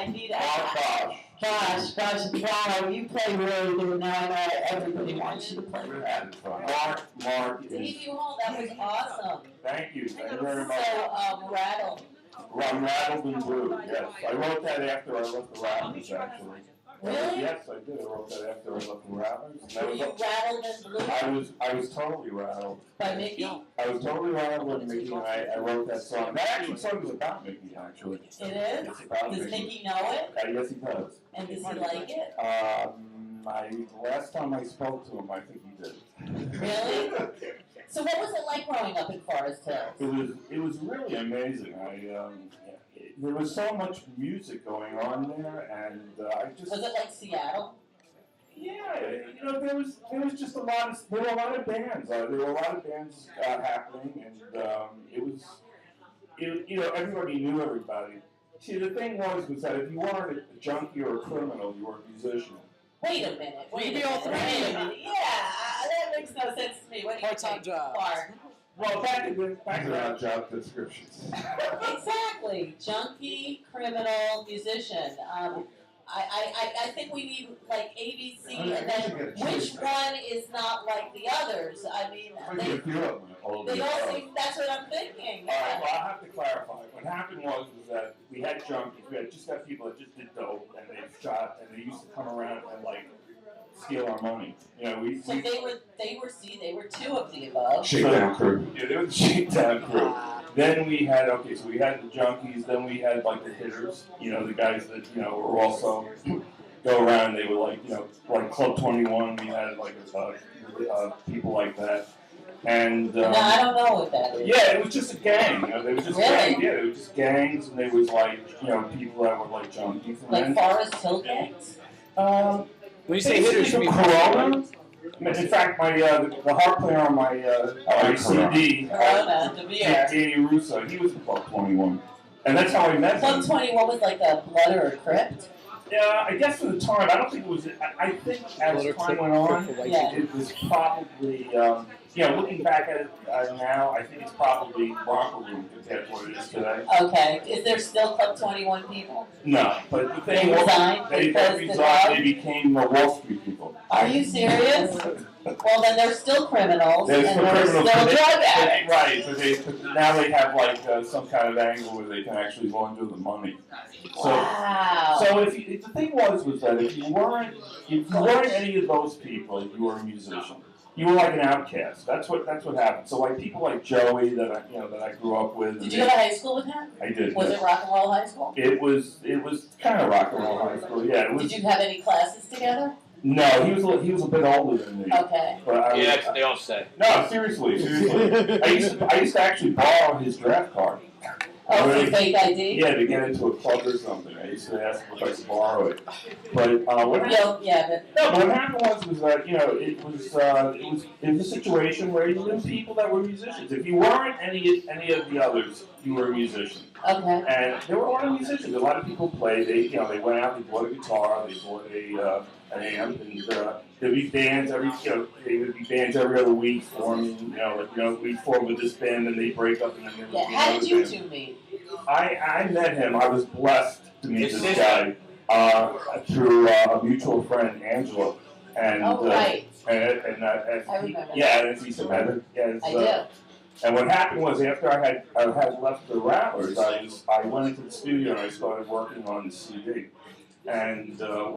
I need Gosh, wow, you play really good. Now I know everybody wants you to play rap. Mark Steve, you hold, that was awesome. Thank you very much. So, rattled. Rattled and blue, yes. I wrote that after I left the Rattlers, actually. Really? Yes, I did. I wrote that after I left the Rattlers. Were you rattled and blue? I was totally rattled. By Mickey? I was totally rattled with Mickey, and I wrote that song. That actually song is about Mickey, actually. It is? It's about Does Mickey know it? Yes, he does. And does he like it? Last time I spoke to him, I think he did. Really? So what was it like growing up in Forest Hills? It was really amazing. There was so much music going on there, and I just. Was it like Seattle? Yeah, there was just there were a lot of bands. There were a lot of bands happening, and everybody knew everybody. See, the thing was that if you weren't a junkie or a criminal, you were a musician. Wait a minute. Yeah, that makes no sense to me. What do you think, Clark? Well, back in job descriptions. Exactly. Junkie, criminal, musician. I think we need like ABC, and then which one is not like the others? I mean, they all seem. That's what I'm thinking. All right. Well, I have to clarify. What happened was that we had junkies. We had people that just did dope, and they shot, and they used to come around and like steal our money. So they were two of the above. Shakedown crew. Yeah, they were the shakedown crew. Then we had the junkies. Then we had like the hitters. The guys that were also go around. They were like Club 21. We had like people like that. And no, I don't know what that is. Yeah, it was just a gang. They were just really? Yeah, it was just gangs, and there was like people that were like junkies. And like Forest Hill gangs. When you say hitters, you mean Corona? In fact, the harp player on my CD, Danny Russo, he was in Club 21, and that's how I met him. Club 21 was like a Blood or a Crypt. Yeah, I guess at the time, I don't think it was. I think as time went on, it was probably. Looking back at it now, I think it's probably Romper Room compared to what it is today. Okay. Is there still Club 21 people? No, but the thing was, they resigned. They became the Wall Street people. Are you serious? Well, then they're still criminals, they're still drug addicts. Right, but now they have like some kind of angle where they can actually launder the money. Wow. So the thing was that if you weren't any of those people, you were a musician. You were like an outcast. That's what happened. So like people like Joey that I grew up with. Did you go to high school with him? I did. Was it rock and roll high school? It was kind of rock and roll high school. Yeah. Did you have any classes together? No, he was a bit older than me. Okay. But that's what they all say. No, seriously. I used to actually borrow his draft card. Oh, for fake ID? Yeah, to get into a club or something. I used to ask him if I could borrow it. But what happened was that it was a situation where you knew people that were musicians. If you weren't any of the others, you were a musician. Okay. And there were a lot of musicians. A lot of people played. They went out. They bought a guitar. They bought an amp, and there'd be bands every other week forming. We form with this band, and they break up, and then there would be how did you band. two meet? I met him. I was blessed to meet this guy through a mutual friend, Angela. And, right. I remember. Yeah, and he said, I do. And what happened was after I had left the Rattlers, I went into the studio and I started working on the CD. And